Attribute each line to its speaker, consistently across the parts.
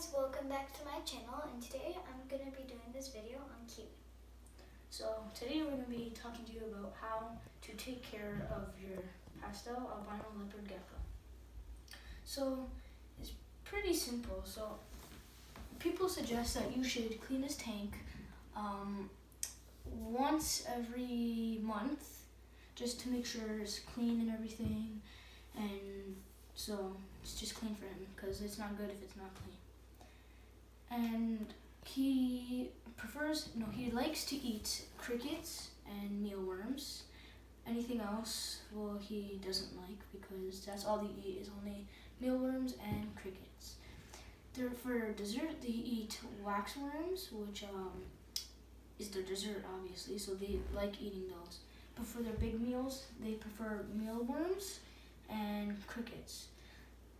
Speaker 1: guys, welcome back to my channel, and today I'm going to be doing this video on kiwi.
Speaker 2: So today we're going to be talking to you about how to take care of your pastel albino leopard gecko. So it's pretty simple. So people suggest that you should clean this tank once every month, just to make sure it's clean and everything, and so it's just clean for him because it's not good if it's not clean. And he likes to eat crickets and mealworms. Anything else, well, he doesn't like, because that's all they eat is only mealworms and crickets. For dessert, they eat waxworms, which is their dessert, obviously, so they like eating those. But for their big meals, they prefer mealworms and crickets.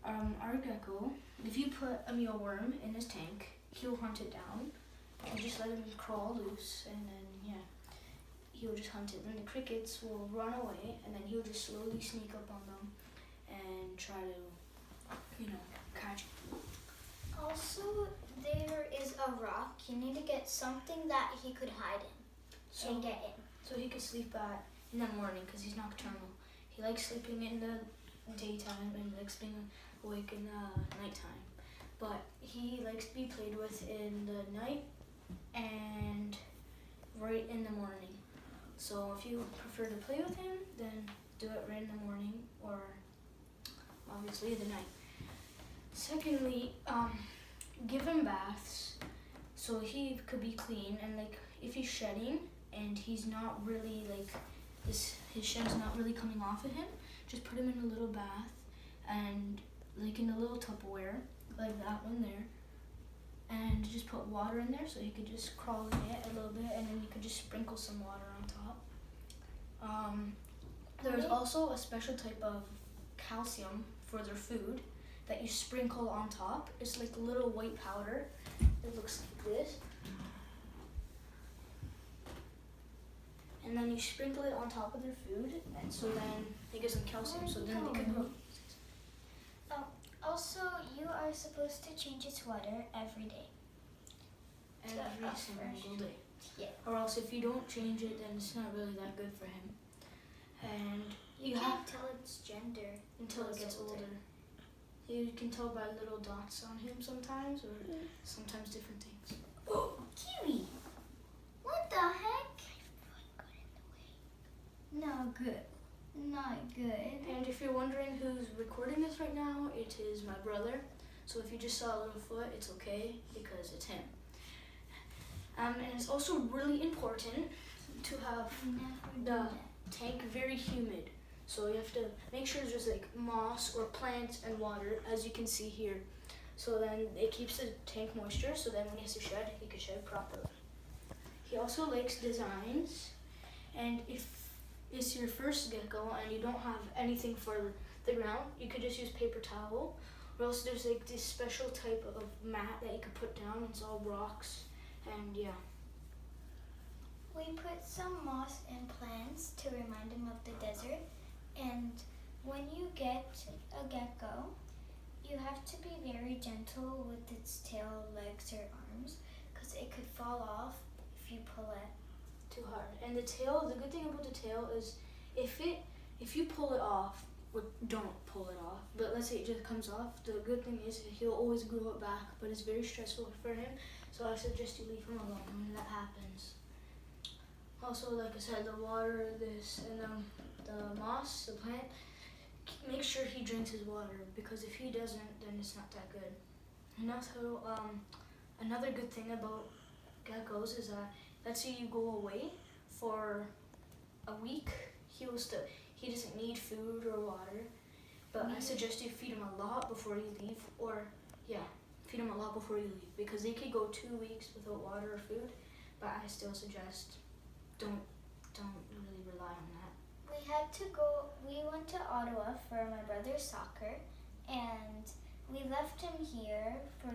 Speaker 2: Our gecko, if you put a mealworm in his tank, he'll hunt it down and just let him crawl loose, and then he'll just hunt it. Then the crickets will run away, and then he'll just slowly sneak up on them and try to, catch it.
Speaker 1: Also, there is a rock. You need to get something that he could hide in and get in.
Speaker 2: So he could sleep in the morning, because he's nocturnal. He likes sleeping in the daytime and likes being awake in the nighttime. But he likes to be played with in the night and right in the morning. So if you prefer to play with him, then do it right in the morning, or obviously the night. Secondly, give him baths so he could be clean, and if he's shedding and he's not really his shed's not really coming off of him, just put him in a little bath, and in a little Tupperware, like that one there, and just put water in there so he could just crawl in it a little bit, and then you could just sprinkle some water on top. There's also a special type of calcium for their food that you sprinkle on top. It's like a little white powder. It looks like this. And then you sprinkle it on top of their food, and so then it gives them calcium, so then they can grow.
Speaker 1: Also, you are supposed to change its water every day.
Speaker 2: Every single day.
Speaker 1: Yeah.
Speaker 2: Or else if you don't change it, then it's not really that good for him. And
Speaker 1: you can't tell its gender
Speaker 2: until it gets older. You can tell by little dots on him sometimes, or sometimes different things.
Speaker 1: Oh, kiwi! What the heck? No good. Not good.
Speaker 2: And if you're wondering who's recording this right now, it is my brother. So if you just saw a little foot, it's okay, because it's him. And it's also really important to have the tank very humid. So you have to make sure there's moss or plants and water, as you can see here. So then it keeps the tank moisture, so then when he has to shed, he can shed properly. He also likes designs, and if it's your first gecko and you don't have anything for the ground, you could just use paper towel, or else there's this special type of mat that you could put down. It's all rocks, and yeah.
Speaker 1: We put some moss and plants to remind him of the desert, and when you get a gecko, you have to be very gentle with its tail, legs, or arms, because it could fall off if you pull it
Speaker 2: too hard. And the good thing about the tail is if you pull it off, or don't pull it off, but let's say it just comes off, the good thing is he'll always grow it back, but it's very stressful for him, so I suggest you leave him alone when that happens. Also, like I said, the water, and the moss, the plant, make sure he drinks his water, because if he doesn't, then it's not that good. And also, another good thing about geckos is that, let's say you go away for a week, he doesn't need food or water, but I suggest you feed him a lot before you leave, feed him a lot before you leave, because they could go 2 weeks without water or food, but I still suggest don't really rely on that.
Speaker 1: We went to Ottawa for my brother's soccer, and we left him here for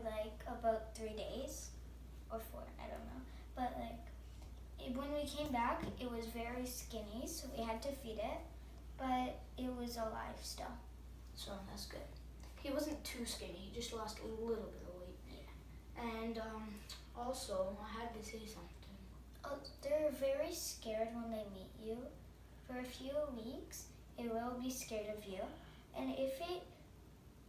Speaker 1: about 3 days, or 4, I don't know, but when we came back, it was very skinny, so we had to feed it, but it was alive still.
Speaker 2: So that's good. He wasn't too skinny, he just lost a little bit of weight. And also, I had to say something.
Speaker 1: Oh, they're very scared when they meet you. For a few weeks, it will be scared of you. And if it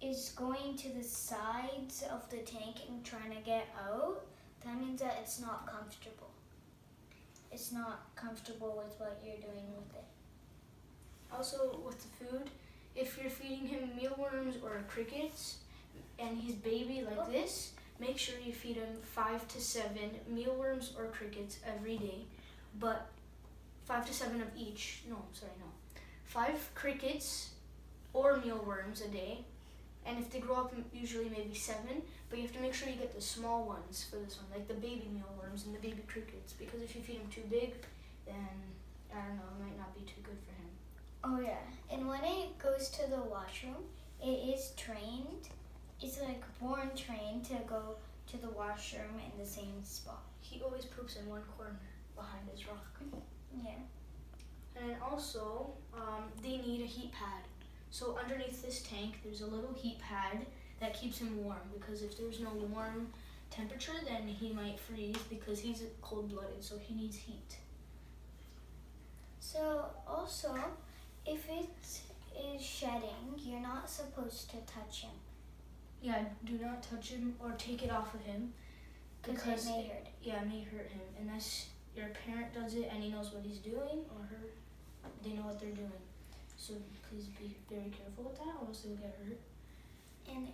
Speaker 1: is going to the sides of the tank and trying to get out, that means that it's not comfortable. It's not comfortable with what you're doing with it.
Speaker 2: Also, with the food, if you're feeding him mealworms or crickets and he's baby like this, make sure you feed him 5 to 7 mealworms or crickets every day, but 5 to 7 of each. No. 5 crickets or mealworms a day, and if they grow up, usually maybe 7, but you have to make sure you get the small ones for this one, like the baby mealworms and the baby crickets, because if you feed him too big, then, I don't know, it might not be too good for him.
Speaker 1: Oh yeah, and when it goes to the washroom, it is trained. It's like born trained to go to the washroom in the same spot.
Speaker 2: He always poops in one corner behind his rock.
Speaker 1: Yeah.
Speaker 2: And also, they need a heat pad. So underneath this tank, there's a little heat pad that keeps him warm, because if there's no warm temperature, then he might freeze, because he's cold-blooded, so he needs heat.
Speaker 1: So also, if it is shedding, you're not supposed to touch him.
Speaker 2: Yeah, do not touch him or take it off of him,
Speaker 1: Because it may hurt.
Speaker 2: Yeah, it may hurt him, unless your parent does it and he knows what he's doing, or they know what they're doing. So please be very careful with that, or else they'll get hurt.
Speaker 1: And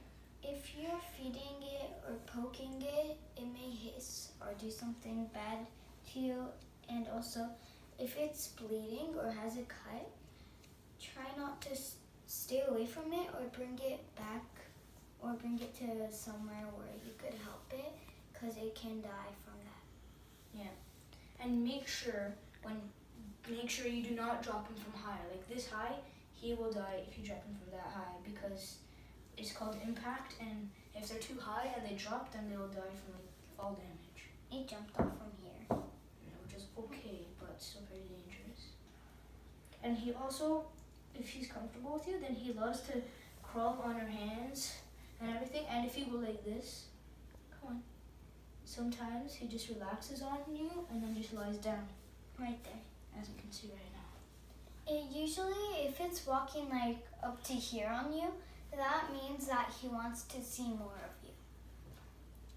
Speaker 1: if you're feeding it or poking it, it may hiss or do something bad to you. And also, if it's bleeding or has a cut, try not to stay away from it, or bring it back, or bring it to somewhere where you could help it, because it can die from that.
Speaker 2: Yeah, and make sure you do not drop him from high. Like this high, he will die if you drop him from that high, because it's called impact, and if they're too high and they drop, then they will die from like fall damage.
Speaker 1: It jumped off from here.
Speaker 2: Which is okay, but still very dangerous. And he also, if he's comfortable with you, then he loves to crawl on your hands and everything. And if you go like this, come on. Sometimes he just relaxes on you and then just lies down.
Speaker 1: Right there.
Speaker 2: As you can see right now.
Speaker 1: It usually, if it's walking like up to here on you, that means that he wants to see more of you.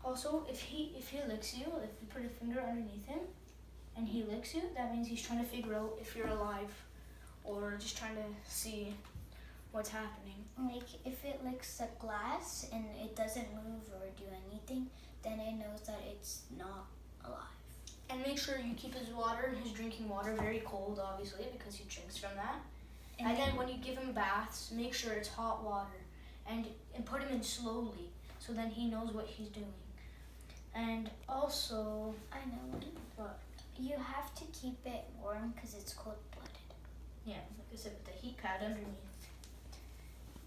Speaker 2: Also, if he licks you, if you put a finger underneath him and he licks you, that means he's trying to figure out if you're alive, or just trying to see what's happening.
Speaker 1: Like if it licks the glass and it doesn't move or do anything, then it knows that it's not alive.
Speaker 2: And make sure you keep his water, his drinking water, very cold, obviously, because he drinks from that. And then when you give him baths, make sure it's hot water, and put him in slowly, so then he knows what he's doing. And also,
Speaker 1: I know.
Speaker 2: What?
Speaker 1: You have to keep it warm because it's cold-blooded.
Speaker 2: Yeah, like I said, with the heat pad underneath.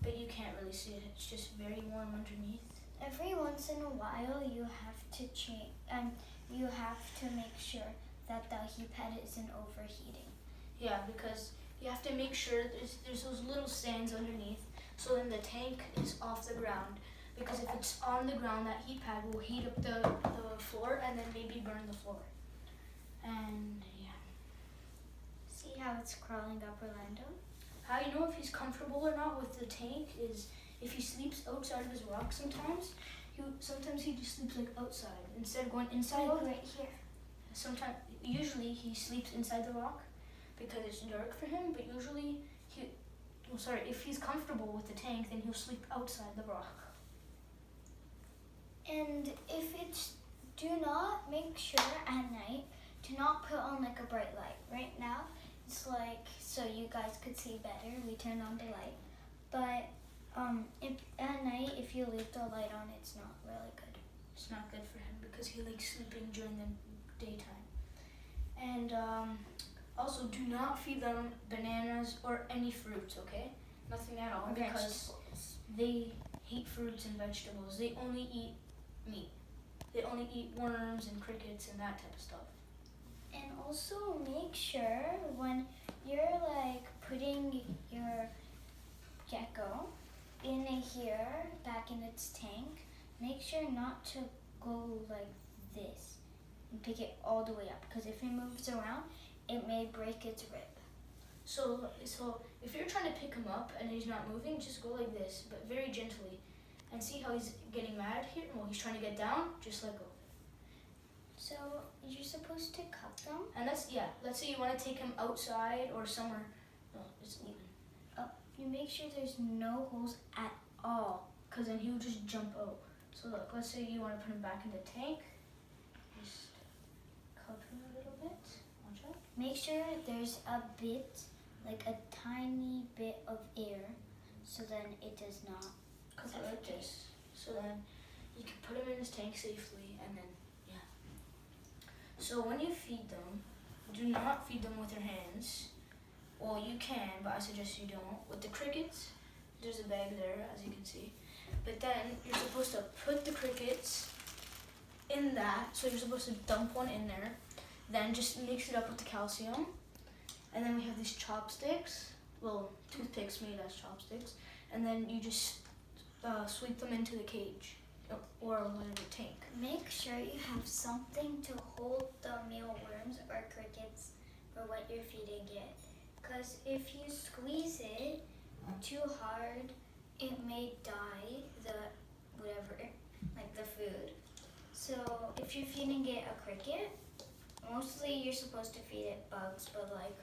Speaker 2: But you can't really see it. It's just very warm underneath.
Speaker 1: Every once in a while, you have to change. You have to make sure that the heat pad isn't overheating.
Speaker 2: Yeah, because you have to make sure there's those little stands underneath, so then the tank is off the ground. Because if it's on the ground, that heat pad will heat up the floor and then maybe burn the floor. And yeah.
Speaker 1: See how it's crawling up Orlando?
Speaker 2: How you know if he's comfortable or not with the tank is if he sleeps outside of his rock sometimes. Sometimes he just sleeps like outside instead of going inside.
Speaker 1: Like right here.
Speaker 2: Usually he sleeps inside the rock because it's dark for him. But usually if he's comfortable with the tank, then he'll sleep outside the rock.
Speaker 1: And if it's, do not make sure at night, do not put on like a bright light. Right now, it's like, so you guys could see better, we turned on the light. But at night, if you leave the light on, it's not really good.
Speaker 2: It's not good for him because he likes sleeping during the daytime. And also, do not feed them bananas or any fruits, okay? Nothing at all, because they hate fruits and vegetables. They only eat meat. They only eat worms and crickets and that type of stuff.
Speaker 1: And also make sure when you're like putting your gecko in here, back in its tank, make sure not to go like this and pick it all the way up, because if it moves around, it may break its rib.
Speaker 2: So if you're trying to pick him up and he's not moving, just go like this, but very gently. And see how he's getting mad here? Well, he's trying to get down, just let go.
Speaker 1: So you're supposed to cup them?
Speaker 2: And let's say you want to take him outside or somewhere. No, it's even.
Speaker 1: You make sure there's no holes at all.
Speaker 2: Because then he'll just jump out. So look, let's say you want to put him back in the tank. Just cup him a little bit. Watch out.
Speaker 1: Make sure there's a bit, like a tiny bit of air, so then it does not
Speaker 2: Cup it like this. So then you can put him in his tank safely, and then, yeah. So when you feed them, do not feed them with your hands. Well, you can, but I suggest you don't. With the crickets, there's a bag there, as you can see. But then you're supposed to put the crickets in that. So you're supposed to dump one in there. Then just mix it up with the calcium. And then we have these chopsticks. Well, toothpicks made as chopsticks. And then you just sweep them into the cage or whatever tank.
Speaker 1: Make sure you have something to hold the mealworms or crickets for what you're feeding it. Because if you squeeze it too hard, it may die, the food. So if you're feeding it a cricket, mostly you're supposed to feed it bugs, but like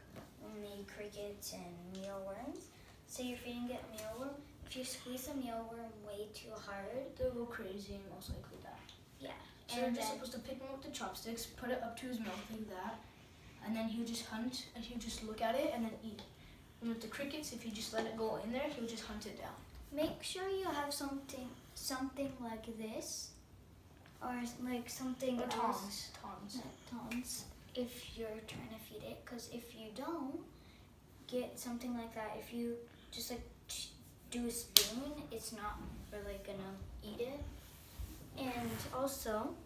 Speaker 1: only crickets and mealworms. So you're feeding it a mealworm. If you squeeze a mealworm way too hard,
Speaker 2: they'll go crazy and most likely die.
Speaker 1: Yeah.
Speaker 2: So you're just supposed to pick him up with the chopsticks, put it up to his mouth like that, and then he'll just hunt, and he'll just look at it and then eat it. And with the crickets, if you just let it go in there, he'll just hunt it down.
Speaker 1: Make sure you have something like this, or like something
Speaker 2: else.
Speaker 1: Tongs. Tongs. If you're trying to feed it, because if you don't get something like that, if you just like do a spoon, it's not really gonna eat it. And also,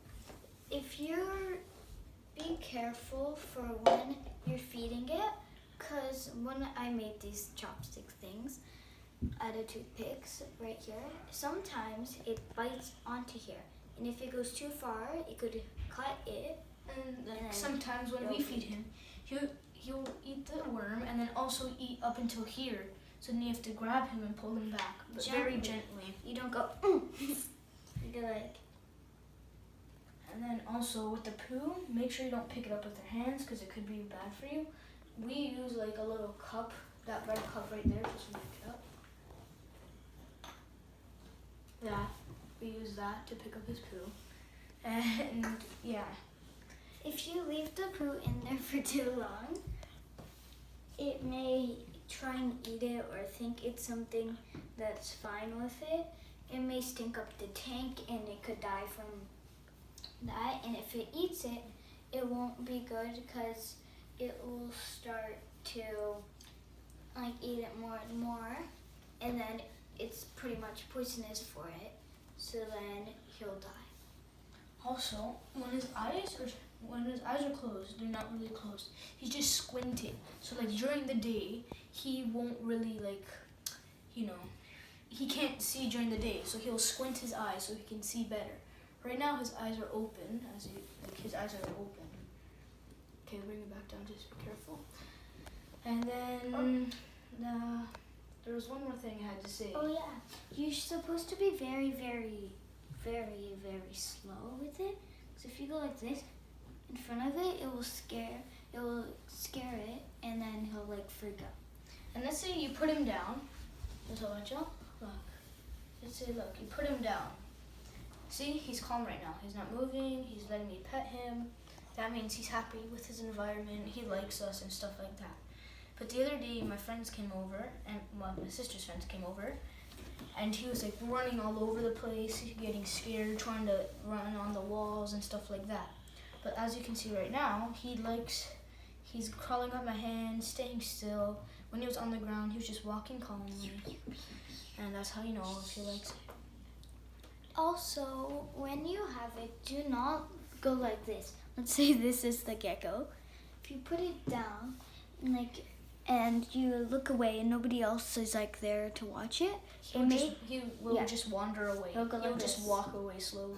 Speaker 1: if you're be careful for when you're feeding it, because when I made these chopstick things out of toothpicks right here, sometimes it bites onto here, and if it goes too far, it could cut it.
Speaker 2: And sometimes when we feed him, he'll eat the worm and then also eat up until here. So then you have to grab him and pull him back, but very gently.
Speaker 1: You don't go. You go like.
Speaker 2: And then also with the poo, make sure you don't pick it up with your hands because it could be bad for you. We use like a little cup, that red cup right there, just to pick it up. Yeah, we use that to pick up his poo. And yeah.
Speaker 1: If you leave the poo in there for too long, it may try and eat it or think it's something that's fine with it. It may stink up the tank and it could die from that. And if it eats it, it won't be good because it will start to like eat it more and more, and then it's pretty much poisonous for it. So then he'll die.
Speaker 2: Also, when his eyes are closed, they're not really closed. He's just squinting. So like during the day, he won't really he can't see during the day. So he'll squint his eyes so he can see better. Right now his eyes are open, his eyes are open. Okay, bring it back down, just be careful. And then there was one more thing I had to say.
Speaker 1: Oh yeah, you're supposed to be very, very, very, very slow with it. So if you go like this in front of it, it will scare it, and then he'll like freak out.
Speaker 2: And let's say you put him down. So watch out. Look. Let's say look, you put him down. See, he's calm right now. He's not moving. He's letting me pet him. That means he's happy with his environment. He likes us and stuff like that. But the other day, my friends came over, and my sister's friends came over, and he was like running all over the place, getting scared, trying to run on the walls and stuff like that. But as you can see right now, he's crawling up my hand, staying still. When he was on the ground, he was just walking calmly. And that's how you know if he likes it.
Speaker 1: Also, when you have it, do not go like this. Let's say this is the gecko. If you put it down, like and you look away and nobody else is like there to watch it,
Speaker 2: He will just wander away.
Speaker 1: He'll go like
Speaker 2: just
Speaker 1: this.
Speaker 2: walk away slowly.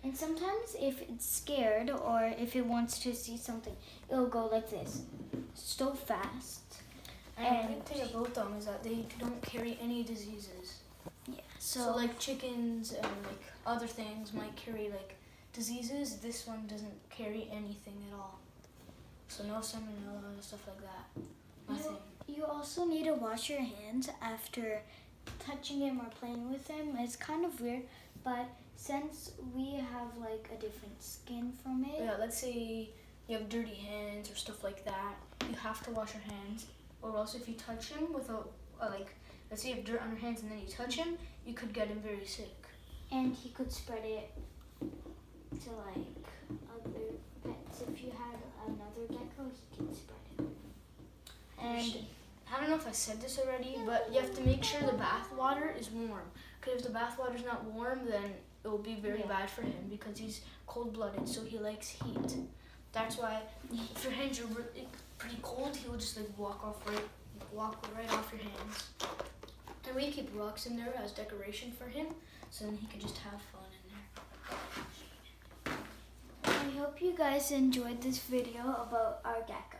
Speaker 1: And sometimes if it's scared or if it wants to see something, it'll go like this, so fast.
Speaker 2: And the good thing about them is that they don't carry any diseases.
Speaker 1: Yeah.
Speaker 2: So like chickens and like other things might carry like diseases. This one doesn't carry anything at all. So no salmonella and stuff like that. Nothing.
Speaker 1: You also need to wash your hands after touching him or playing with him. It's kind of weird, but since we have like a different skin from it.
Speaker 2: Yeah, let's say you have dirty hands or stuff like that. You have to wash your hands, or else if you touch him without let's say you have dirt on your hands and then you touch him, you could get him very sick.
Speaker 1: And he could spread it to like other pets. If you had another gecko, he can spread it. And
Speaker 2: I don't know if I said this already, but you have to make sure the bath water is warm. Because if the bath water is not warm, then it will be very bad for him because he's cold-blooded, so he likes heat. That's why if your hands are really pretty cold, he will just like walk right off your hands. And we keep rocks in there as decoration for him, so then he can just have fun in there.
Speaker 1: I hope you guys enjoyed this video about our gecko.